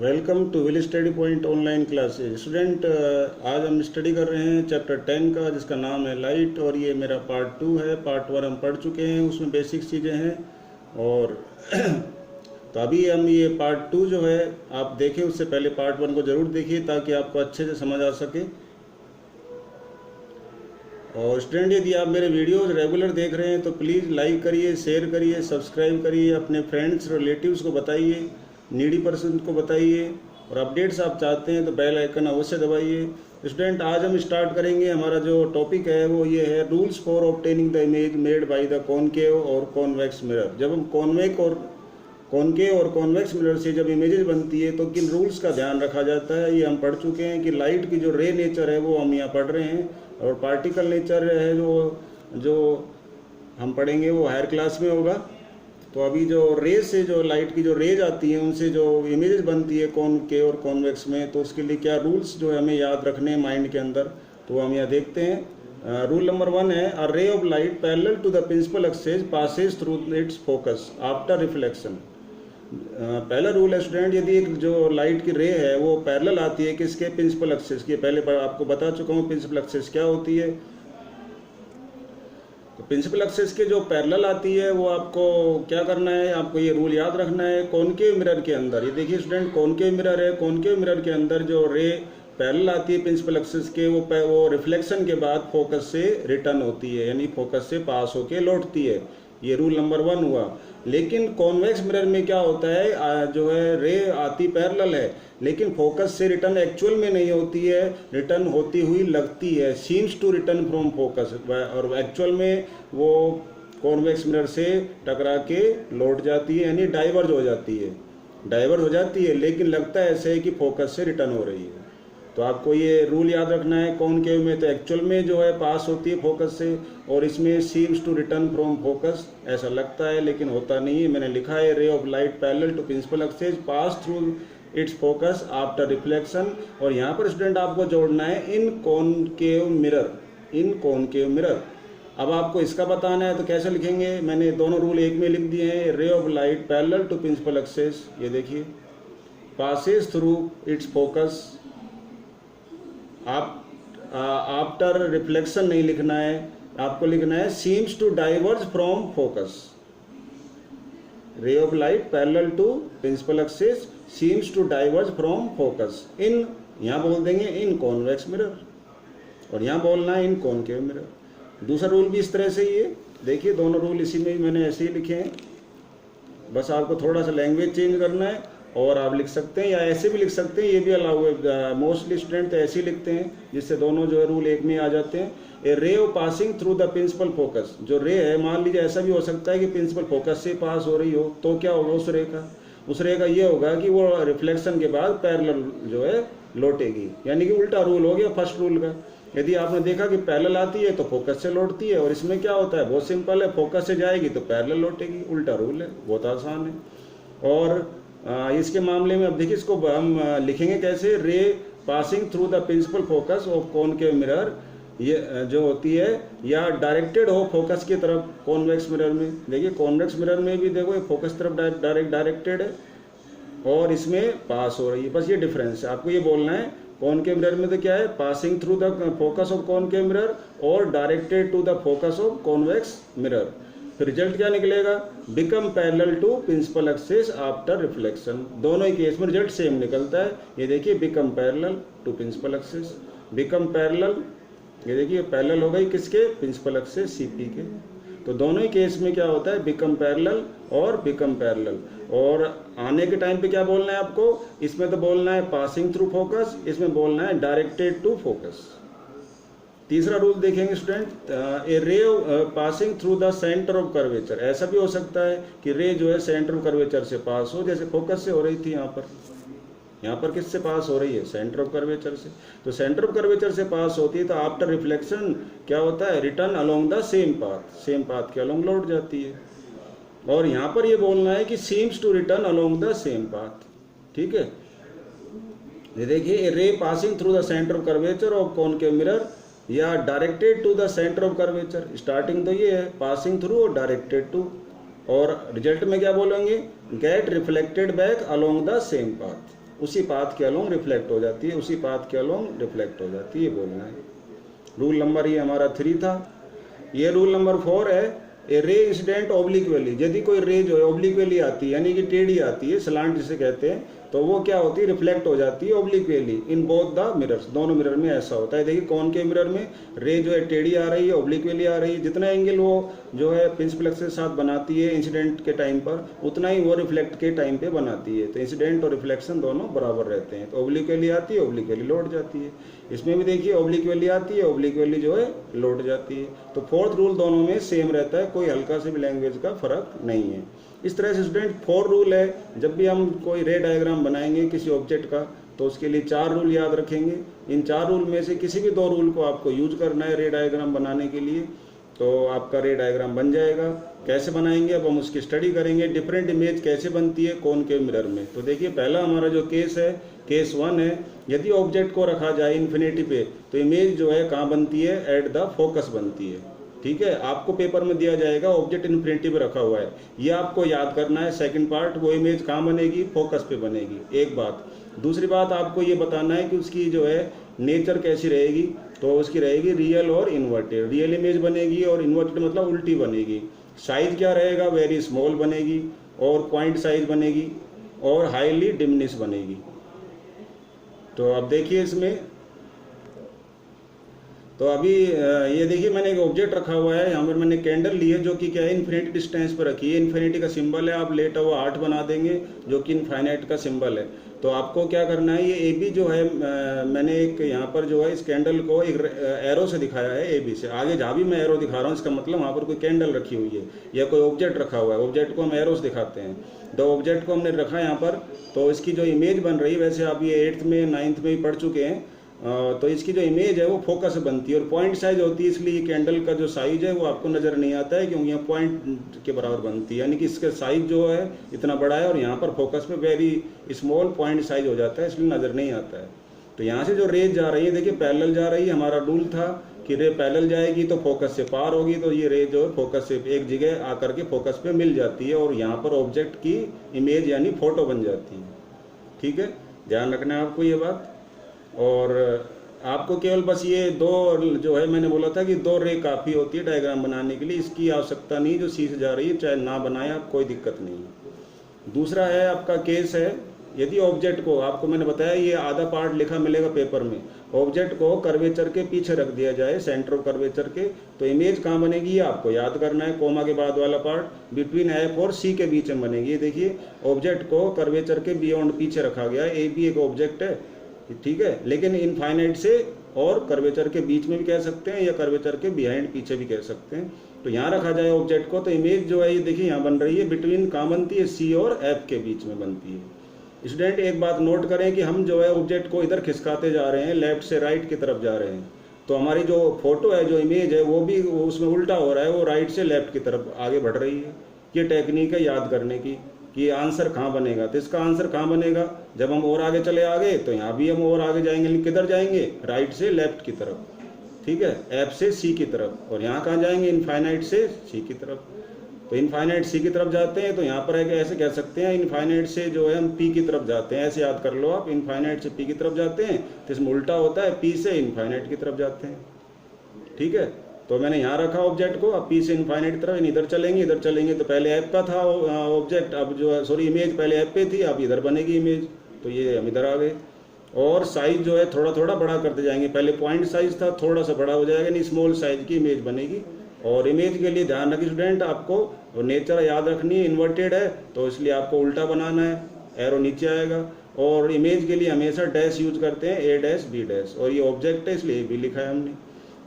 Welcome to will study point online classes. Student, आज हम study कर रहे हैं चैप्टर 10 का, जिसका नाम है लाइट, और ये मेरा पार्ट 2 है। पार्ट 1 हम पढ़ चुके हैं, उसमें बेसिक चीज़ें हैं। और तो अभी हम ये पार्ट 2 जो है आप देखें, उससे पहले पार्ट 1 को ज़रूर देखिए ताकि आपको अच्छे से समझ आ सके। और स्टूडेंट, यदि आप मेरे वीडियोस रेगुलर देख रहे हैं तो प्लीज़ लाइक करिए, शेयर करिए, सब्सक्राइब करिए, अपने फ्रेंड्स रिलेटिव्स को बताइए, नीडी पर्सन को बताइए, और अपडेट्स आप चाहते हैं तो बेल आइकन अवश्य दबाइए। स्टूडेंट, आज हम स्टार्ट करेंगे। हमारा जो टॉपिक है वो ये है rules for obtaining the image made by the concave और कॉन्वेक्स मिरर। जब हम कॉनकेव और कॉन्वेक्स मिरर से जब इमेजेस बनती है तो किन रूल्स का ध्यान रखा जाता है, ये हम पढ़ चुके हैं। कि लाइट की जो रे नेचर है वो हम यहाँ पढ़ रहे हैं, और पार्टिकल नेचर है जो हम पढ़ेंगे वो हायर क्लास में होगा। तो अभी जो रेज से, जो लाइट की जो रेज आती है, उनसे जो इमेजेस बनती है कॉनकेव और कॉन्वेक्स में, तो उसके लिए क्या रूल्स जो है हमें याद रखने हैं माइंड के अंदर, तो हम यहाँ देखते हैं। रूल नंबर 1 है, a ray of light parallel to the principal axis passes through its focus after reflection. पहला रूल है स्टूडेंट, यदि एक जो लाइट की रे है वो पैरेलल आती है किसके, प्रिंसिपल एक्सिस की। पहले आपको बता चुका हूँ प्रिंसिपल एक्सिस क्या होती है। तो प्रिंसिपल एक्सिस के जो पैरेलल आती है वो आपको क्या करना है, आपको ये रूल याद रखना है। कॉनकेव मिरर के अंदर, ये देखिए स्टूडेंट, कॉनकेव मिरर है, कॉनकेव मिरर के अंदर जो रे पैरेलल आती है प्रिंसिपल एक्सिस के, वो रिफ्लेक्शन के बाद फोकस से रिटर्न होती है, यानी फोकस से पास होके लौटती है। ये रूल नंबर 1 हुआ। लेकिन कॉन्वेक्स मिरर में क्या होता है, जो है रे आती पैरेलल है, लेकिन फोकस से रिटर्न एक्चुअल में नहीं होती है, रिटर्न होती हुई लगती है, seems to return from focus, और एक्चुअल में वो कॉन्वेक्स मिरर से टकरा के लौट जाती है, यानी डाइवर्ज हो जाती है, लेकिन लगता है ऐसे है कि फोकस से रिटर्न हो रही है। तो आपको ये रूल याद रखना है। कॉनकेव में तो एक्चुअल में जो है पास होती है फोकस से, और इसमें seems to return from focus ऐसा लगता है, लेकिन होता नहीं है। मैंने लिखा है ray of light parallel to principal axis pass through its focus after reflection. और यहाँ पर स्टूडेंट आपको जोड़ना है इन कॉनकेव मिरर। अब आपको इसका बताना है तो कैसे लिखेंगे, मैंने दोनों रूल एक में लिख दिए हैं। Ray of light parallel to principal axis, ये देखिए, passes through its focus after reflection नहीं लिखना है, आपको लिखना है seems to diverge from focus. Ray of light parallel to principal axis seems to diverge from focus in, यहाँ बोल देंगे इन कॉन्वेक्स मिरर, और यहाँ बोलना है इन कॉनकेव मिरर। दूसरा रूल भी इस तरह से ही है, देखिए दोनों रूल इसी में मैंने ऐसे ही लिखे हैं, बस आपको थोड़ा सा लैंग्वेज चेंज करना है। और आप लिख सकते हैं या ऐसे भी लिख सकते हैं, ये भी अलाउ है। मोस्टली स्टूडेंट तो ऐसे ही लिखते हैं, जिससे दोनों जो है रूल एक में आ जाते हैं। A ray of passing through the principal focus, जो रे है, मान लीजिए ऐसा भी हो सकता है कि प्रिंसिपल फोकस से पास हो रही हो, तो क्या होगा उस रे का ये होगा कि वो रिफ्लेक्शन के बाद पैरेलल जो है लौटेगी, यानी कि उल्टा रूल हो गया फर्स्ट रूल का। यदि आपने देखा कि पैरेलल आती है तो फोकस से लौटती है, और इसमें क्या होता है, बहुत सिंपल है, फोकस से जाएगी तो पैरेलल लौटेगी, उल्टा रूल है, बहुत आसान है। और इसके मामले में अब देखिए, इसको हम लिखेंगे कैसे, ray passing through the principal focus of concave mirror, ये जो होती है, या डायरेक्टेड हो फोकस की तरफ कॉन्वेक्स मिरर में। देखिए कॉन्वेक्स मिरर में भी देखो फोकस तरफ डायरेक्टेड है, और इसमें पास हो रही है, बस ये डिफरेंस है। आपको ये बोलना है, कॉनकेव मिरर में तो क्या है, passing through the focus of concave mirror और directed to the focus of convex mirror. फिर रिजल्ट क्या निकलेगा, become parallel to principal axis after reflection. दोनों ही केस में रिजल्ट सेम निकलता है। ये देखिए become parallel to principal axis, become parallel, ये देखिए पैरेलल हो गई किसके, प्रिंसिपल एक्सिस सीपी के। तो दोनों ही केस में क्या होता है, बिकम पैरेलल और बिकम पैरेलल। और आने के टाइम पे क्या बोलना है आपको, इसमें तो बोलना है पासिंग थ्रू फोकस, इसमें बोलना है डायरेक्टेड टू फोकस। तीसरा रूल देखेंगे स्टूडेंट, ए रे passing through the centre of curvature. ऐसा भी हो सकता है कि रे जो है सेंटर ऑफ कर्वेचर से पास हो, जैसे फोकस से हो रही थी, यहाँ पर किससे पास हो रही है, सेंटर ऑफ कर्वेचर से। तो सेंटर ऑफ कर्वेचर से पास होती है तो आफ्टर रिफ्लेक्शन क्या होता है, return along the same path के अलोंग लौट जाती है। और यहाँ पर ये बोलना है कि seems to return along the same path, ठीक है। ये देखिए, ray passing through the centre of curvature of concave mirror या directed to the centre of curvature. Starting तो ये है पासिंग थ्रू और डायरेक्टेड टू, और रिजल्ट में क्या बोलेंगे, get reflected back along the same path. उसी पाथ के अलोंग रिफ्लेक्ट हो जाती है, उसी पाथ के अलोंग रिफ्लेक्ट हो जाती है, ये बोलना है। रूल नंबर ये हमारा 3 था। ये रूल नंबर 4 है, ए रे इंसिडेंट ऑब्लिक्वली। यदि कोई रे जो है ऑब्लिक्वली आती है, यानी कि टेढ़ी आती है, सलांट जिसे कहते हैं, तो वो क्या होती है, रिफ्लेक्ट हो जाती है ऑब्लिक्वली इन बोथ द मिरर्स। दोनों मिरर में ऐसा होता है। देखिए कॉनकेव मिरर में रे जो है टेढ़ी आ रही है, ऑब्लिक्वली आ रही है। जितना एंगल वो जो है प्रिंसिपल एक्सिस के साथ बनाती है इंसिडेंट के टाइम पर, उतना ही वो रिफ्लेक्ट के टाइम पे बनाती है। तो इंसिडेंट और रिफ्लेक्शन दोनों बराबर रहते हैं। तो ऑब्लिक्वली आती है, ऑब्लिक्वली लौट जाती है। इसमें भी देखिए ऑब्लिक्वली आती है, ऑब्लिक्वली जो है लौट जाती है। तो फोर्थ रूल दोनों में सेम रहता है, कोई हल्का से भी लैंग्वेज का फर्क नहीं है। इस तरह से स्टूडेंट 4 रूल है। जब भी हम कोई रे डायग्राम बनाएंगे किसी ऑब्जेक्ट का, तो उसके लिए 4 रूल याद रखेंगे। इन 4 रूल में से किसी भी 2 रूल को आपको यूज करना है रे डायग्राम बनाने के लिए, तो आपका रे डायग्राम बन जाएगा। कैसे बनाएंगे अब हम उसकी स्टडी करेंगे। डिफरेंट इमेज कैसे बनती है कॉनकेव मिरर में। तो देखिए पहला हमारा जो केस है, केस 1 है, यदि ऑब्जेक्ट को रखा जाए इन्फिनिटी पे, तो इमेज जो है कहाँ बनती है, एट द फोकस बनती है। ठीक है, आपको पेपर में दिया जाएगा ऑब्जेक्ट इन्फिनिटी पे रखा हुआ है, ये आपको याद करना है। सेकंड पार्ट, वो इमेज कहाँ बनेगी, फोकस पे बनेगी, एक बात। दूसरी बात आपको ये बताना है कि उसकी जो है नेचर कैसी रहेगी। तो उसकी रहेगी रियल और इन्वर्टेड। रियल इमेज बनेगी और इन्वर्टेड मतलब उल्टी बनेगी। साइज क्या रहेगा, वेरी स्मॉल बनेगी, और पॉइंट साइज बनेगी, और हाईली डिमिनिश बनेगी। तो अब देखिए इसमें, तो अभी ये देखिए मैंने एक ऑब्जेक्ट रखा हुआ है, यहाँ पर मैंने कैंडल ली है जो कि क्या है, इन्फिनिटी डिस्टेंस पर रखी है। इन्फिनिटी का सिंबल है, आप लेटा हुआ 8 बना देंगे जो कि इनफाइनाइट का सिंबल है। तो आपको क्या करना है, ये ए बी जो है मैंने एक यहाँ पर जो है इस कैंडल को एक एरो से दिखाया है, ए बी से। आगे जहाँ भी मैं एरो दिखा रहा हूँ इसका मतलब वहाँ पर कोई कैंडल रखी हुई है या कोई ऑब्जेक्ट रखा हुआ है। ऑब्जेक्ट को हम एरो से दिखाते हैं। दो ऑब्जेक्ट को हमने रखा यहाँ पर, तो इसकी जो इमेज बन रही है, वैसे आप ये 8th में 9th में ही पढ़ चुके हैं, तो इसकी जो इमेज है वो फोकस बनती है और पॉइंट साइज होती है। इसलिए कैंडल का जो साइज है वो आपको नज़र नहीं आता है, क्योंकि यहाँ पॉइंट के बराबर बनती है, यानी कि इसका साइज जो है इतना बड़ा है और यहाँ पर फोकस में वेरी स्मॉल पॉइंट साइज हो जाता है, इसलिए नज़र नहीं आता है। तो यहाँ से जो रेज जा रही है, देखिए पैरेलल जा रही है। हमारा रूल था कि रे पैरेलल जाएगी तो फोकस से पार होगी, तो ये रे जो है फोकस से एक जगह आकर के फोकस पे मिल जाती है और यहाँ पर ऑब्जेक्ट की इमेज यानी फोटो बन जाती है। ठीक है, ध्यान रखना है आपको ये बात। और आपको केवल बस ये 2 जो है, मैंने बोला था कि 2 रे काफ़ी होती है डायग्राम बनाने के लिए, इसकी आवश्यकता नहीं। जो सी से जा रही है चाहे ना बनाए आप, कोई दिक्कत नहीं है। दूसरा है आपका केस है, यदि ऑब्जेक्ट को, आपको मैंने बताया ये आधा पार्ट लिखा मिलेगा पेपर में, ऑब्जेक्ट को कर्वेचर के पीछे रख दिया जाए, सेंटर ऑफ कर्वेचर के, तो इमेज कहाँ बनेगी ये आपको याद करना है। कोमा के बाद वाला पार्ट बिटवीन एफ और सी के बीच में बनेगी। देखिए ऑब्जेक्ट को कर्वेचर के बियॉन्ड पीछे रखा गया है। ए भी एक ऑब्जेक्ट है, ठीक है, लेकिन इनफाइनाइट से और कर्वेचर के बीच में भी कह सकते हैं, या कर्वेचर के बिहाइंड पीछे भी कह सकते हैं। तो यहाँ रखा जाए ऑब्जेक्ट को, तो इमेज जो है ये देखिए यहाँ बन रही है, बिटवीन कहाँ बनती है, सी और एफ के बीच में बनती है। स्टूडेंट एक बात नोट करें कि हम जो है ऑब्जेक्ट को इधर खिसकाते जा रहे हैं, लेफ्ट से राइट की तरफ जा रहे हैं, तो हमारी जो फोटो है, जो इमेज है, वो भी उसमें उल्टा हो रहा है, वो राइट से लेफ्ट की तरफ आगे बढ़ रही है। ये टेक्निक है याद करने की कि आंसर कहाँ बनेगा। तो इसका आंसर कहाँ बनेगा, जब हम और आगे चले आगे, तो यहाँ भी हम और आगे जाएंगे, लेकिन किधर जाएंगे, राइट से लेफ्ट की तरफ। ठीक है, एफ से सी की तरफ। और यहाँ कहाँ जाएंगे, इनफाइनाइट से सी की तरफ। तो इनफाइनाइट सी की तरफ जाते हैं, तो यहाँ पर है कि ऐसे कह सकते हैं, इनफाइनाइट से जो है हम पी की तरफ जाते हैं। ऐसे याद कर लो आप, इनफाइनाइट से पी की तरफ जाते हैं, तो इसमें उल्टा होता है, पी से इनफाइनाइट की तरफ जाते हैं। ठीक है, तो मैंने यहाँ रखा ऑब्जेक्ट को, अब पी से इनफाइनाइट की तरफ, इधर चलेंगे, तो पहले एफ का था ऑब्जेक्ट, अब जो सॉरी इमेज पहले एफ पे थी, अब इधर बनेगी इमेज, तो ये हम इधर आ गए। और साइज जो है थोड़ा थोड़ा बड़ा करते जाएंगे, पहले पॉइंट साइज था, थोड़ा सा बड़ा हो जाएगा, नहीं स्मॉल साइज की इमेज बनेगी। और इमेज के लिए ध्यान रखिए स्टूडेंट, आपको नेचर याद रखनी है, इन्वर्टेड है तो इसलिए आपको उल्टा बनाना है, एरो नीचे आएगा। और इमेज के लिए हमेशा डैश यूज करते हैं, ए डैश बी डैश, और ये ऑब्जेक्ट है इसलिए भी लिखा है हमने।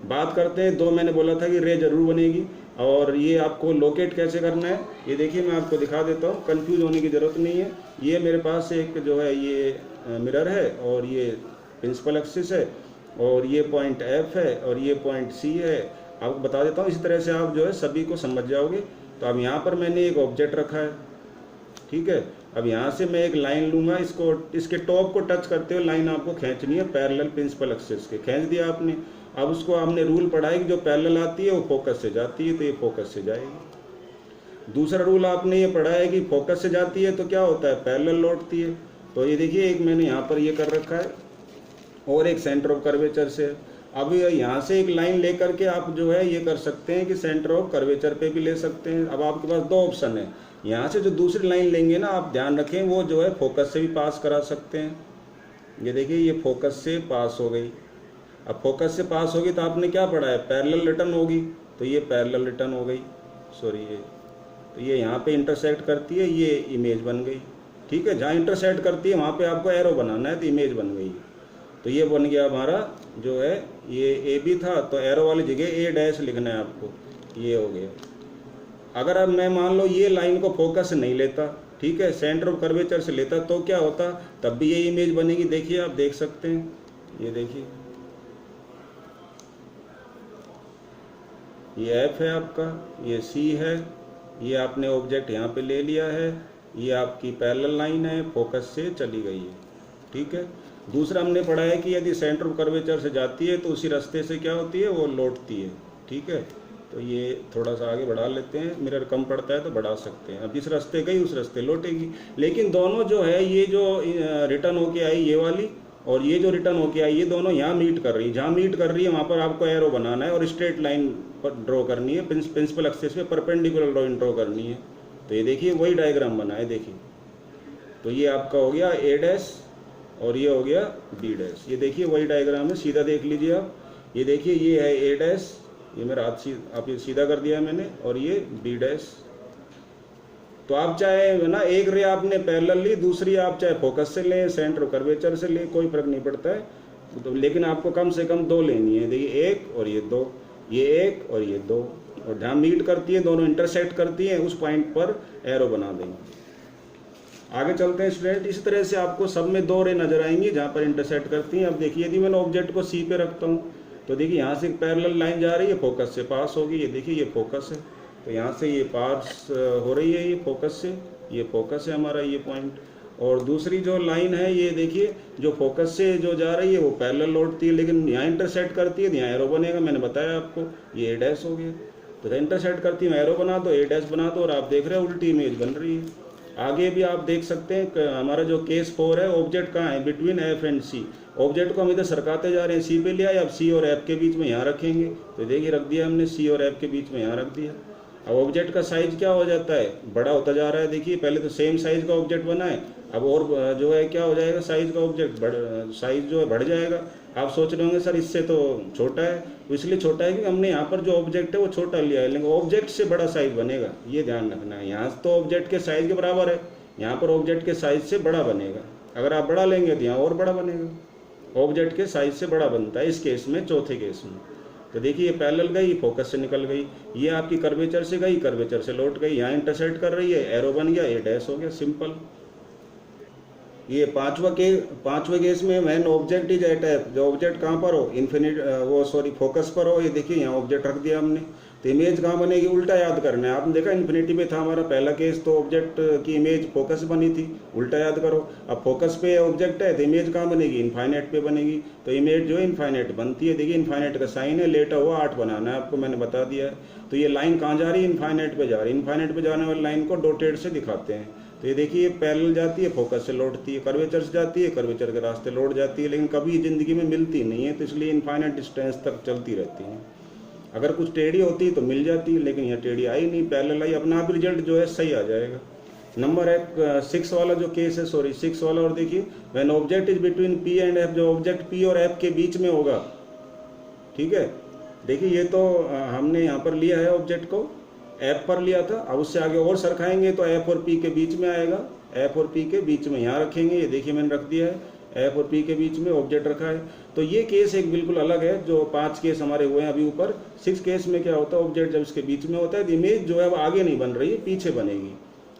बात करते हैं 2, मैंने बोला था कि रे जरूर बनेगी, और ये आपको लोकेट कैसे करना है ये देखिए मैं आपको दिखा देता हूँ, कंफ्यूज होने की ज़रूरत नहीं है। ये मेरे पास एक जो है ये मिरर है, और ये प्रिंसिपल एक्सिस है, और ये पॉइंट एफ है, और ये पॉइंट सी है। आपको बता देता हूँ, इसी तरह से आप जो है सभी को समझ जाओगे। तो अब यहाँ पर मैंने एक ऑब्जेक्ट रखा है, ठीक है। अब यहाँ से मैं एक लाइन लूँगा, इसको इसके टॉप को टच करते हुए लाइन आपको खींचनी है पैरेलल प्रिंसिपल एक्सिस के। खींच दिया आपने, अब उसको हमने रूल पढ़ा है कि जो पैरेलल आती है वो फोकस से जाती है, तो ये फोकस से जाएगी। दूसरा रूल आपने ये पढ़ा है कि फोकस से जाती है तो क्या होता है, पैरेलल लौटती है। तो ये देखिए एक मैंने यहाँ पर ये कर रखा है और एक सेंटर ऑफ कर्वेचर से। अब यहाँ से एक लाइन लेकर के आप जो है ये कर सकते हैं कि सेंटर ऑफ कर्वेचर पे भी ले सकते हैं। अब आपके पास दो ऑप्शन है, यहाँ से जो दूसरी लाइन लेंगे ना, आप ध्यान रखें वो जो है फोकस से भी पास करा सकते हैं। ये देखिए ये फोकस से पास हो गई। अब फोकस से पास होगी तो आपने क्या पढ़ा है, पैरेलल रिटर्न होगी, तो ये पैरेलल रिटर्न हो गई, सॉरी ये, तो ये यहाँ पे इंटरसेक्ट करती है, ये इमेज बन गई। ठीक है, जहाँ इंटरसेक्ट करती है वहाँ पे आपको एरो बनाना है, तो इमेज बन गई। तो ये बन गया हमारा जो है, ये ए बी था तो एरो वाली जगह ए डैश लिखना है आपको, ये हो गया। अगर अब मैं मान लो ये लाइन को फोकस से नहीं लेता, ठीक है, सेंटर ऑफ कर्वेचर से लेता, तो क्या होता, तब भी ये इमेज बनेगी। देखिए आप देख सकते हैं, ये देखिए ये एफ है आपका, ये सी है, ये आपने ऑब्जेक्ट यहाँ पे ले लिया है, ये आपकी पैरेलल लाइन है, फोकस से चली गई है। ठीक है, दूसरा हमने पढ़ा है कि यदि सेंटर ऑफ कर्वेचर से जाती है तो उसी रास्ते से क्या होती है, वो लौटती है। ठीक है, तो ये थोड़ा सा आगे बढ़ा लेते हैं, मिरर कम पड़ता है तो बढ़ा सकते हैं। अब जिस रास्ते गई उस रास्ते लौटेगी, लेकिन दोनों जो है, ये जो रिटर्न होके आई ये वाली और ये जो रिटर्न होके आई, ये दोनों यहाँ मीट कर रही है। जहाँ मीट कर रही है वहाँ पर आपको एरो बनाना है और स्ट्रेट लाइन पर ड्रॉ करनी है, प्रिंसिपल एक्सिस पे परपेंडिकुलर लाइन ड्रॉ करनी है। तो ये देखिए वही डायग्राम बना है, देखिए तो ये आपका हो गया ए डैश और ये हो गया बी डैश। ये देखिए वही डायग्राम है, सीधा देख लीजिए आप। ये देखिए ये है ए डैश, ये मेरा हाथ आप ये सीधा कर दिया मैंने, और ये बी डैश। तो आप चाहे ना एक रे आपने पैरेलल ली, दूसरी आप चाहे फोकस से लें, सेंटर कर्वेचर से लें, कोई फर्क नहीं पड़ता है, तो लेकिन आपको कम से कम दो लेनी है। देखिए एक और ये दो, ये एक और ये दो, और जहाँ मीट करती है दोनों इंटरसेक्ट करती हैं उस पॉइंट पर एरो बना देंगे। आगे चलते हैं स्टूडेंट। इसी तरह से आपको सब में दो रे नजर आएंगी जहाँ पर इंटरसेक्ट करती हैं। अब देखिए यदि मैंने ऑब्जेक्ट को सी पे रखता हूँ तो देखिए यहाँ से एक पैरेलल लाइन जा रही है, फोकस से पास होगी। ये देखिए ये फोकस है, तो यहाँ से ये पास हो रही है, ये फोकस से, ये फोकस है हमारा ये पॉइंट। और दूसरी जो लाइन है ये देखिए जो फोकस से जो जा रही है वो पैरेलल लौटती है, लेकिन यहाँ इंटरसेक्ट करती है तो यहाँ एरो बनेगा। मैंने बताया आपको, ये ए डैश हो गया। तो इंटरसेक्ट करती है एरो बना दो, ए डैश बना दो, और आप देख रहे हो उल्टी इमेज बन रही है। आगे भी आप देख सकते हैं हमारा जो केस 4 है, ऑब्जेक्ट कहाँ है, between F and C. Object को हम इधर सरकाते जा रहे हैं, सी पे लिया, अब सी और एफ के बीच में यहाँ रखेंगे। तो देखिए रख दिया हमने, सी और एफ के बीच में यहाँ रख दिया। अब ऑब्जेक्ट का साइज क्या हो जाता है, बड़ा होता जा रहा है। देखिए पहले तो सेम साइज का ऑब्जेक्ट बना है, अब और जो है क्या हो जाएगा, साइज का ऑब्जेक्ट साइज जो है बढ़ जाएगा। आप सोच रहे होंगे सर इससे तो छोटा है, इसलिए छोटा है कि हमने यहाँ पर जो ऑब्जेक्ट है वो छोटा लिया है, लेकिन ऑब्जेक्ट से बड़ा साइज बनेगा, ये ध्यान रखना है। यहाँ तो ऑब्जेक्ट के साइज के बराबर है, यहाँ पर ऑब्जेक्ट के साइज से बड़ा बनेगा। अगर आप बड़ा लेंगे तो यहाँ और बड़ा बनेगा, ऑब्जेक्ट के साइज से बड़ा बनता है इस केस में, चौथे केस में। तो देखिए ये पैरेलल गई, फोकस से निकल गई, ये आपकी कर्वेचर से गई, कर्वेचर से लौट गई, यहाँ इंटरसेक्ट कर रही है, एरो बन गया, ए डैश हो गया, सिंपल। ये पांचवा केस में when object is at F, जो ऑब्जेक्ट कहाँ पर हो, फोकस पर हो। ये देखिए यहाँ ऑब्जेक्ट रख दिया हमने, तो इमेज कहाँ बनेगी, उल्टा याद करना है। आपने देखा इन्फिनिटी पे था हमारा पहला केस, तो ऑब्जेक्ट की इमेज फोकस बनी थी, उल्टा याद करो। अब फोकस पे ऑब्जेक्ट है तो इमेज कहाँ बनेगी, इनफाइनाइट पे बनेगी। तो इमेज जो है इनफाइनाइट बनती है। देखिए इनफाइनाइट का साइन है, लेटा हुआ 8 बनाना है आपको, मैंने बता दिया है। तो ये लाइन कहाँ जा रही है, इनफाइनाइट पे जा रही है। इनफाइनाइट पे जाने वाली लाइन को डॉटेड से दिखाते हैं। तो ये देखिए पैरेलल जाती है, फोकस से लौटती है, कर्वेचर से जाती है, कर्वेचर के रास्ते लौट जाती है, लेकिन कभी जिंदगी में मिलती नहीं है, तो इसलिए इनफाइनाइट डिस्टेंस तक चलती रहती है। अगर कुछ टेढ़ी होती तो मिल जाती, लेकिन यह टेढ़ी आई नहीं, पैरेलल आई, अपना आप रिजल्ट जो है सही आ जाएगा। नंबर 6 वाला जो केस है, 6 वाला, और देखिए when object is between P and F, जो ऑब्जेक्ट पी और एफ के बीच में होगा। ठीक है, देखिए ये तो हमने यहाँ पर लिया है ऑब्जेक्ट को, एफ पर लिया था। अब उससे आगे और सरखाएंगे तो एफ और पी के बीच में आएगा, एफ और पी के बीच में यहाँ रखेंगे। ये देखिए मैंने रख दिया है, एफ और पी के बीच में ऑब्जेक्ट रखा है। तो ये केस एक बिल्कुल अलग है, जो 5 केस हमारे हुए हैं अभी ऊपर। 6 केस में क्या होता है, ऑब्जेक्ट जब इसके बीच में होता है तो इमेज जो है वो आगे नहीं बन रही है, पीछे बनेगी।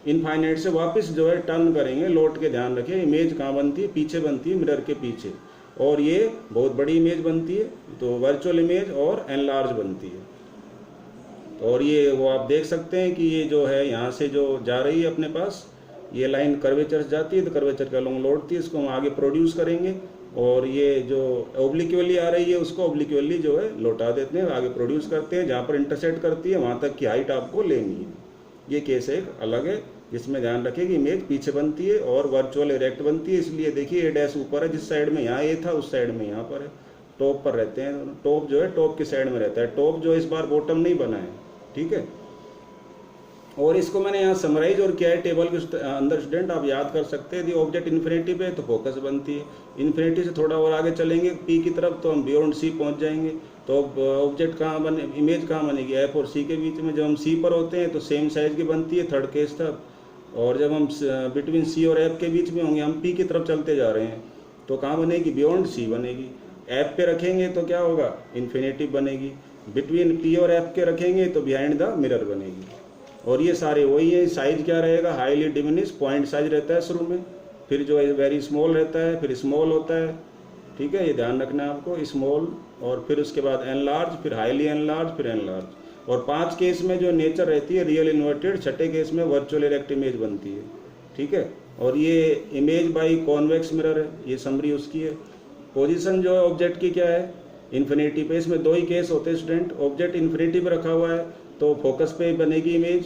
इनफाइनाइट से वापस जो है टर्न करेंगे, लौट के ध्यान रखें, इमेज कहाँ बनती है, पीछे बनती है, मिरर के पीछे, और ये बहुत बड़ी इमेज बनती है, तो वर्चुअल इमेज और एनलार्ज बनती है। और ये वो आप देख सकते हैं कि ये जो है यहाँ से जो जा रही है अपने पास, ये लाइन कर्वेचर से जाती है तो कर्वेचर के अलॉन्ग लौटती है, इसको हम आगे प्रोड्यूस करेंगे। और ये जो ओब्लिक्वली आ रही है उसको ओब्लिक्वली जो है लौटा देते हैं, आगे प्रोड्यूस करते हैं। जहाँ पर इंटरसेक्ट करती है वहाँ तक की हाइट आपको लेनी है। ये केस एक अलग है, जिसमें ध्यान रखें कि इमेज पीछे बनती है और वर्चुअल इरेक्ट बनती है। इसलिए देखिए ए डैश ऊपर है, जिस साइड में यहाँ ए था उस साइड में यहाँ पर है, टॉप पर रहते हैं। टॉप जो है टॉप की साइड में रहता है, टॉप जो इस बार बॉटम नहीं बना है, ठीक है। और इसको मैंने यहाँ समराइज और किया है टेबल के अंदर स्टूडेंट, आप याद कर सकते हैं। यदि ऑब्जेक्ट इन्फिनिटी पे है तो फोकस बनती है, इन्फिनिटी से थोड़ा और आगे चलेंगे पी की तरफ तो हम बियॉन्ड सी पहुँच जाएंगे। तो ऑब्जेक्ट कहाँ बने, इमेज कहाँ बनेगी, एफ और सी के बीच में। जब हम सी पर होते हैं तो सेम साइज की बनती है, थर्ड केस तक। और जब हम बिटवीन सी और एफ के बीच में होंगे, हम पी की तरफ चलते जा रहे हैं, तो कहाँ बनेगी, बियॉन्ड सी बनेगी। एफ पे रखेंगे तो क्या होगा, इन्फिनेटिव बनेगी। बिटवीन पी और एफ के रखेंगे तो बिहाइंड द मिरर बनेगी। और ये सारे वही है। साइज क्या रहेगा, हाईली डिमिनिश, पॉइंट साइज रहता है शुरू में, फिर जो है वेरी स्मॉल रहता है, फिर स्मॉल होता है, ठीक है, ये ध्यान रखना है आपको, स्मॉल, और फिर उसके बाद एनलार्ज, फिर हाईली एनलार्ज, फिर एनलार्ज। और 5 केस में जो नेचर रहती है रियल इन्वर्टेड, छठे केस में वर्चुअल इरेक्ट इमेज बनती है, ठीक है। और ये इमेज बाई कॉन्वेक्स मिरर है, ये समरी उसकी है। पोजीशन जो है ऑब्जेक्ट की क्या है, इन्फिनिटी पे। इसमें 2 ही केस होते हैं स्टूडेंट, ऑब्जेक्ट इन्फिनिटी पे रखा हुआ है तो फोकस पे बनेगी इमेज,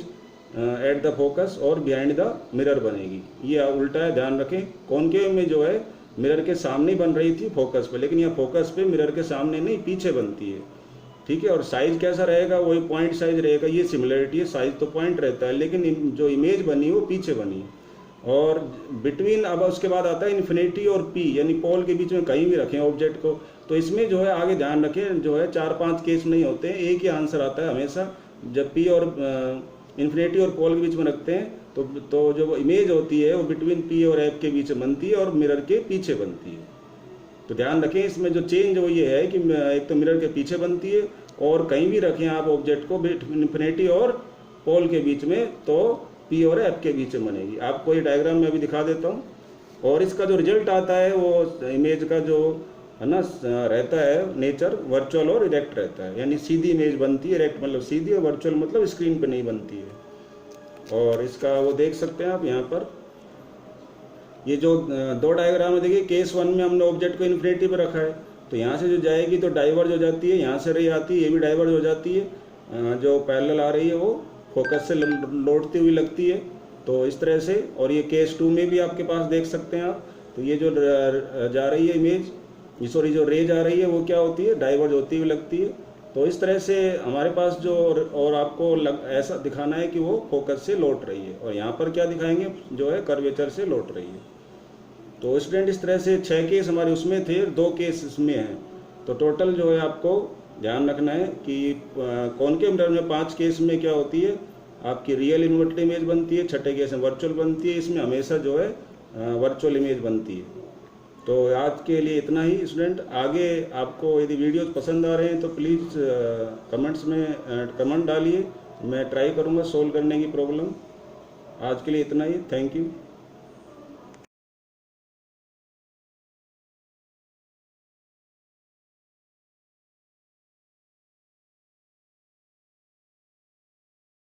एट द फोकस, और बिहाइंड द मिरर बनेगी। ये उल्टा है, ध्यान रखें। कॉनकेव में जो है मिरर के सामने बन रही थी फोकस पे, लेकिन यह फोकस पे मिरर के सामने नहीं, पीछे बनती है, ठीक है। और साइज कैसा रहेगा, वही पॉइंट साइज रहेगा। ये सिमिलरिटी है, साइज तो पॉइंट रहता है, लेकिन जो इमेज बनी वो पीछे बनी। और बिटवीन, अब उसके बाद आता है इन्फिनिटी और पी, यानी पोल के बीच में कहीं भी रखें ऑब्जेक्ट को, तो इसमें जो है आगे ध्यान रखें, जो है 4-5 केस नहीं होते हैं, एक ही आंसर आता है हमेशा। जब पी और इन्फिनिटी और पोल के बीच में रखते हैं तो जो इमेज होती है वो बिटवीन पी और एफ के बीच में बनती है और मिरर के पीछे बनती है। तो ध्यान रखें, इसमें जो चेंज वो ये है कि एक तो मिरर के पीछे बनती है, और कहीं भी रखें आप ऑब्जेक्ट को इन्फिनिटी और पोल के बीच में तो पी और एफ के बीच में बनेगी। आपको ये डायग्राम में अभी दिखा देता हूँ। और इसका जो रिजल्ट आता है वो इमेज का जो है ना रहता है नेचर, वर्चुअल और इरेक्ट रहता है, यानी सीधी इमेज बनती है, इरेक्ट मतलब सीधी, और वर्चुअल मतलब स्क्रीन पे नहीं बनती है। और इसका वो देख सकते हैं आप यहाँ पर, ये जो 2 डायग्राम है, देखिए केस 1 में हमने ऑब्जेक्ट को इन्फिनिटी पे रखा है, तो यहाँ से जो जाएगी तो डाइवर्ज हो जाती है, यहाँ से रे आती है, ये भी डाइवर्ज हो जाती है, जो पैरेलल आ रही है वो फोकस से लौटती हुई लगती है, तो इस तरह से। और ये केस 2 में भी आपके पास देख सकते हैं आप, तो ये जो जा रही है इमेज, सॉरी जो रे जा रही है वो क्या होती है, डाइवर्ज होती हुई लगती है। तो इस तरह से हमारे पास जो, और आपको ऐसा दिखाना है कि वो फोकस से लौट रही है, और यहाँ पर क्या दिखाएंगे, जो है कर्वेचर से लौट रही है। तो स्टूडेंट इस तरह से 6 केस हमारे उसमें थे, 2 केस इसमें हैं, तो टोटल जो है आपको ध्यान रखना है कि कॉनकेव मिरर में 5 केस में क्या होती है, आपकी रियल इन्वर्टेड इमेज बनती है, छठे केस में वर्चुअल बनती है, इसमें हमेशा जो है वर्चुअल इमेज बनती है। तो आज के लिए इतना ही स्टूडेंट। आगे आपको यदि वीडियोस पसंद आ रहे हैं तो प्लीज़ कमेंट्स में कमेंट डालिए, मैं ट्राई करूँगा सोल्व करने की प्रॉब्लम। आज के लिए इतना ही, थैंक यू।